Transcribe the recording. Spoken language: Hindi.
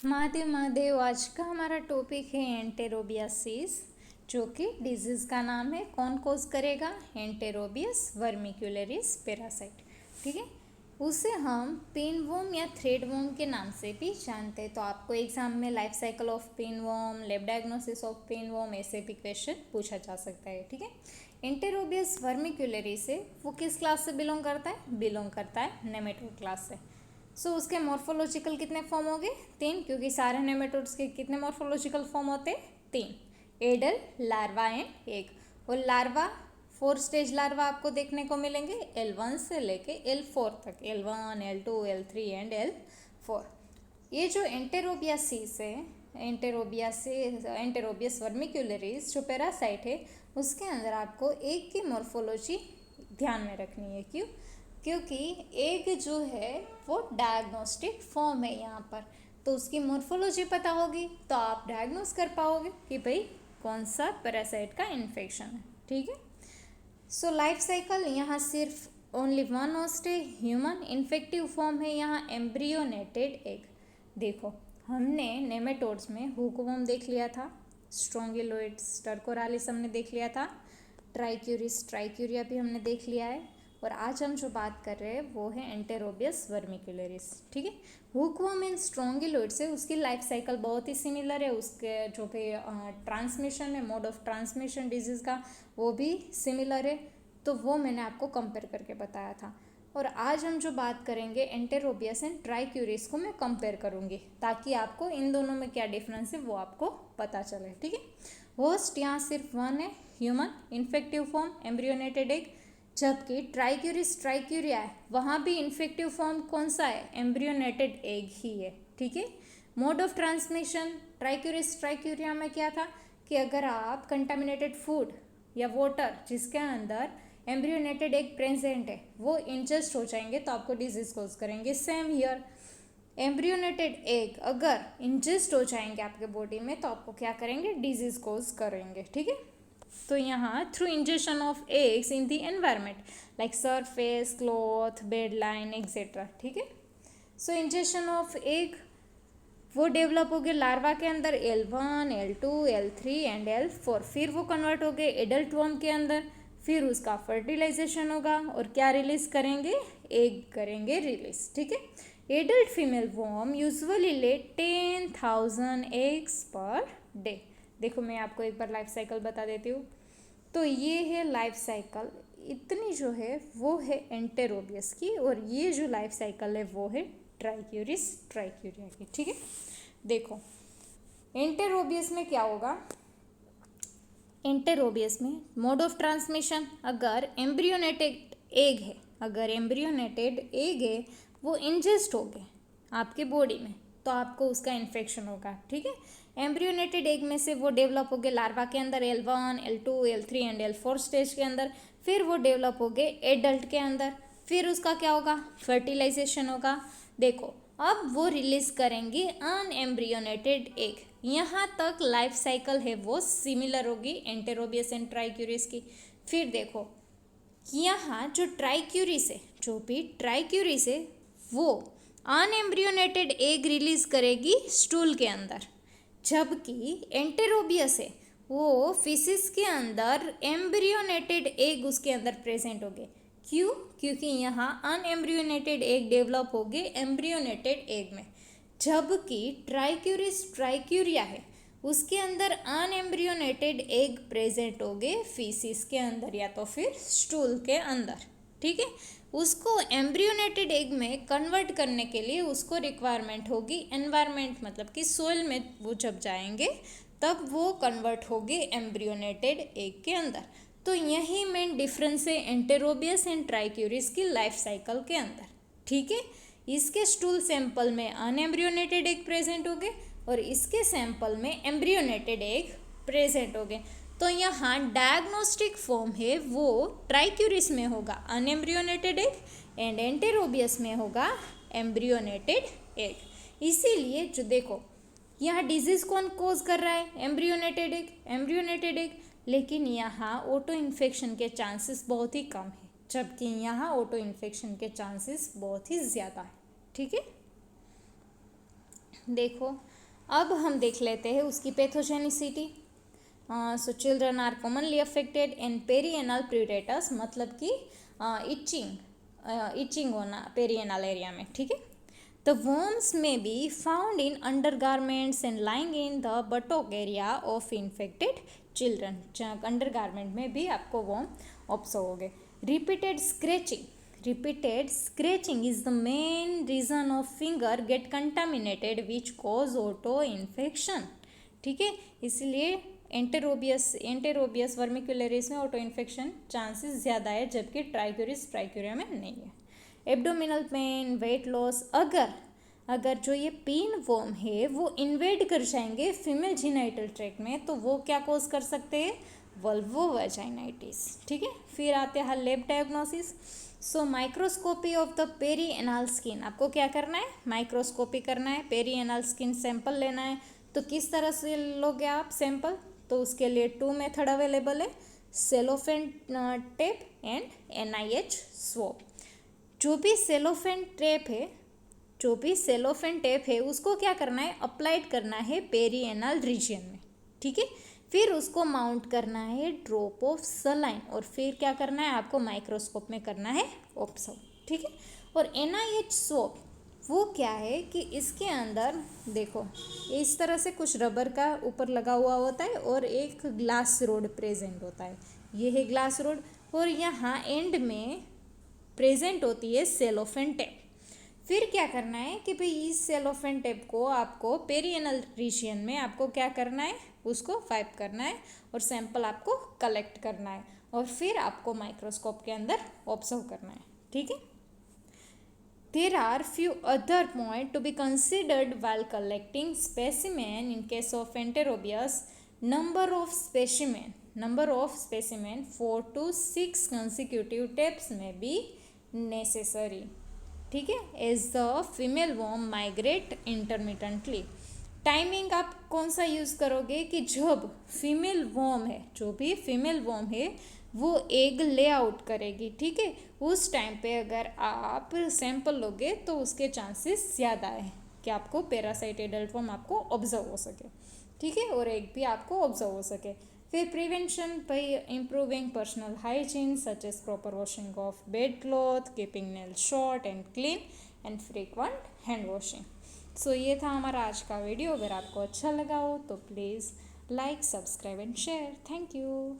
महादेव महादेव। आज का हमारा टॉपिक है एंटेरोबियासिस, जो कि डिजीज़ का नाम है। कौन कोज करेगा? एंटेरोबियस वर्मिक्युलरिस पैरासाइट। ठीक है, उसे हम पिनवॉर्म या थ्रेडवॉर्म के नाम से भी जानते हैं। तो आपको एग्जाम में life cycle of pinworm, lab diagnosis of pinworm, ऐसे भी क्वेश्चन पूछा जा सकता है। ठीक है, एंटेरोबियस वर्मिक्युलरिस है, वो किस क्लास से बिलोंग करता है? बिलोंग करता है नेमेटोड क्लास से। उसके मॉर्फोलॉजिकल कितने फॉर्म हो गए? 3, क्योंकि सारे नेमेटोड्स के कितने मॉर्फोलॉजिकल फॉर्म होते हैं? 3, एडल, लार्वा एंड एग। और लार्वा 4 स्टेज लार्वा आपको देखने को मिलेंगे, L1 से लेके L4 तक, L1, L2, L3 and L4। ये जो एंटेरोबियासिस है, एंटेरोबियस वर्मिक्युलरिस जो पैरासाइट है, उसके अंदर आपको एग की मॉर्फोलॉजी ध्यान में रखनी है। क्यों? क्योंकि एग जो है वो डायग्नोस्टिक फॉर्म है यहाँ पर, तो उसकी मॉर्फोलॉजी पता होगी तो आप डायग्नोस कर पाओगे कि भाई कौन सा पैरासाइट का इन्फेक्शन है। ठीक है, लाइफ साइकिल यहाँ सिर्फ ओनली वन होस्ट है, ह्यूमन। इन्फेक्टिव फॉर्म है यहाँ एम्ब्रियोनेटेड एग। देखो, हमने नेमेटोड्स में हुकवर्म देख लिया था, स्ट्रोंगिलोइड्स, टर्कोरालिस हमने देख लिया था, ट्राइक्यूरिस, ट्राइक्यूरिया भी हमने देख लिया है। और आज हम जो बात कर रहे हैं वो है एंटेरोबियस वर्मिक्युलरिस। ठीक है, हुकवर्म एंड स्ट्रोंगिलोइड से उसकी लाइफ साइकिल बहुत ही सिमिलर है। उसके जो भी ट्रांसमिशन है, मोड ऑफ ट्रांसमिशन डिजीज़ का, वो भी सिमिलर है। तो वो मैंने आपको कंपेयर करके बताया था। और आज हम जो बात करेंगे एंटेरोबियस एंड ट्राइक्यूरिस को मैं कंपेयर करूँगी, ताकि आपको इन दोनों में क्या डिफरेंस है वो आपको पता चले। ठीक है, होस्ट यहाँ सिर्फ वन है, human, infective form embryonated egg. जबकि ट्राइक्यूरिस, ट्राइक्यूरिया है, वहाँ भी इन्फेक्टिव फॉर्म कौन सा है? एम्ब्रियोनेटेड एग ही है। ठीक है, मोड ऑफ ट्रांसमिशन ट्राइक्यूरिस, ट्राइक्यूरिया में क्या था कि अगर आप कंटामिनेटेड फूड या वाटर जिसके अंदर एम्ब्रियोनेटेड एग प्रेजेंट है वो इंजेस्ट हो जाएंगे तो आपको डिजीज कोज करेंगे। सेम हियर, एम्ब्रियोनेटेड एग अगर इंजेस्ट हो जाएंगे आपके बॉडी में तो आपको क्या करेंगे? डिजीज कोज करेंगे। ठीक है, तो यहाँ through injection of eggs in the environment like surface, cloth, bed line etcetera. ठीक है, इंजेक्शन ऑफ एग वो डेवलप हो गए लार्वा के अंदर, L1, L2, L3 and L4। फिर वो कन्वर्ट हो गए एडल्ट वर्म के अंदर, फिर उसका फर्टिलाइजेशन होगा और क्या रिलीज करेंगे? एग करेंगे रिलीज। ठीक है, एडल्ट फीमेल वर्म यूजुअली ले 10,000 एग्स पर डे। देखो, मैं आपको एक बार लाइफ साइकिल बता देती हूँ। तो ये है लाइफ साइकिल, इतनी जो है वो है एंटेरोबियस की, और ये जो लाइफ साइकिल है वो है ट्राइक्यूरिस, ट्राइक्यूरिया की। ठीक है, देखो एंटेरोबियस में क्या होगा? एंटेरोबियस में मोड ऑफ ट्रांसमिशन, अगर एम्ब्रियोनेटेड एग है, अगर एम्ब्रियोनेटेड एग है वो इंजेस्ट हो गए आपके बॉडी में तो आपको उसका इन्फेक्शन होगा। ठीक है, एम्ब्रियोनेटेड एग में से वो डेवलप हो गए लार्वा के अंदर, L1, L2, L3 and L4 stage के अंदर, फिर वो डेवलप हो गए एडल्ट के अंदर, फिर उसका क्या होगा? फर्टिलाइजेशन होगा। देखो, अब वो रिलीज करेंगी अनएम्ब्रियोनेटेड एग। यहाँ तक लाइफ साइकिल है वो सिमिलर होगी एंटेरोबियस एंड ट्राइक्यूरिस की। फिर देखो, यहाँ जो ट्राइक्यूरिस है, जो भी ट्राइक्यूरिस है वो अनएम्ब्रियोनेटेड एग रिलीज करेगी स्टूल के अंदर, जबकि एंटेरोबियस है वो फिसिस के अंदर एम्ब्रियोनेटेड एग उसके अंदर प्रेजेंट हो गए। क्यों? क्योंकि यहाँ अनएम्ब्रियोनेटेड एग डेवलप हो गए एम्ब्रियोनेटेड एग में, जबकि ट्राइक्यूरिस, ट्राइक्यूरिया है उसके अंदर अनएम्ब्रियोनेटेड एग प्रेजेंट हो गए फीसिस के अंदर या तो फिर स्टूल के अंदर। ठीक है, उसको एम्ब्रियोनेटेड एग में कन्वर्ट करने के लिए उसको रिक्वायरमेंट होगी एनवायरमेंट, मतलब कि सोइल में वो जब जाएंगे तब वो कन्वर्ट होगी एम्ब्रियोनेटेड एग के अंदर। तो यही मेन डिफरेंस है एंटेरोबियस एंड ट्राइक्यूरिस की लाइफ साइकिल के अंदर। ठीक है, इसके स्टूल सैंपल में अनएम्ब्रियोनेटेड एग प्रेजेंट हो गए और इसके सैंपल में एम्ब्रियोनेटेड एग प्रेजेंट हो गए। तो यहाँ डायग्नोस्टिक फॉर्म है वो ट्राइक्यूरिस में होगा अनएम्ब्रियोनेटेड एग, एंड एंटेरोबियस में होगा एम्ब्रियोनेटेड एग। इसीलिए जो देखो, यहाँ डिजीज कौन कोज कर रहा है? Embryonated egg, embryonated egg. लेकिन यहाँ ऑटो इन्फेक्शन के चांसेस बहुत ही कम है, जबकि यहाँ ऑटो इन्फेक्शन के चांसेस बहुत ही ज़्यादा है। ठीक है, देखो, अब हम देख लेते हैं उसकी pathogenicity. So children are commonly affected in perianal pruritus, मतलब कि इचिंग होना पेरिएनल एरिया में, ठीक है। The worms may be found in undergarments and lying in the buttock area of infected children। जहाँ अंडरगारमेंट में भी आपको worm ऑब्जर्व होंगे। Repeated scratching is the main reason of finger get contaminated which cause auto infection, ठीक है। इसलिए एंटेरोबियस वर्मिकुलरिस में ऑटो इन्फेक्शन चांसेस ज़्यादा है, जबकि ट्राइक्यूरिया में नहीं है। एब्डोमिनल पेन, वेट लॉस, अगर जो ये पिन वर्म है वो इन्वेड कर जाएंगे फीमेल जीनाइटल ट्रैक्ट में, तो वो क्या कॉज कर सकते हैं, वल्वोवाजाइनाइटिस, ठीक है। फिर आते हैं lab diagnosis. So microscopy of the perianal skin, आपको क्या करना है, माइक्रोस्कोपी करना है, पेरीएनल स्किन सैंपल लेना है। तो किस तरह से लोगे आप सैंपल, तो उसके लिए 2 मेथड अवेलेबल है, cellophane tape and NIH swab. जो भी सेलोफेन टेप है उसको क्या करना है, अप्लाइड करना है पेरिएनल रीजन में, ठीक है। फिर उसको माउंट करना है ड्रॉप ऑफ सलाइन, और फिर क्या करना है, आपको माइक्रोस्कोप में करना है ऑब्जर्व, ठीक है। और NIH स्वैब वो क्या है कि इसके अंदर देखो इस तरह से कुछ रबर का ऊपर लगा हुआ होता है और एक ग्लास रोड प्रेजेंट होता है, ये है ग्लास रोड, और यहाँ एंड में प्रेजेंट होती है सेलोफेन टेप। फिर क्या करना है कि भाई इस सेलोफेन टेप को आपको पेरिएनल रीजन में आपको क्या करना है, उसको वाइप करना है और सैंपल आपको कलेक्ट करना है, और फिर आपको माइक्रोस्कोप के अंदर ऑब्जर्व करना है, ठीक है। There are few other points to be considered while collecting specimen. In case of Enterobius, number of specimen 4 to 6 consecutive taps may be necessary, ठीक है, as the female worm migrate intermittently. Timing आप कौन सा यूज़ करोगे कि जब फीमेल वॉर्म है, जो भी फीमेल वॉर्म है वो एग ले आउट करेगी, ठीक है, उस टाइम पे अगर आप सैंपल लोगे तो उसके चांसेस ज़्यादा है कि आपको पैरासाइट एडल्ट वॉर्म आपको ऑब्जर्व हो सके, ठीक है, और एग भी आपको ऑब्जर्व हो सके। फिर prevention by improving personal hygiene such as proper washing of bed cloth, keeping nail short and clean and frequent hand washing. So ये था हमारा आज का वीडियो। अगर आपको अच्छा लगा हो तो please like, subscribe and share. Thank you.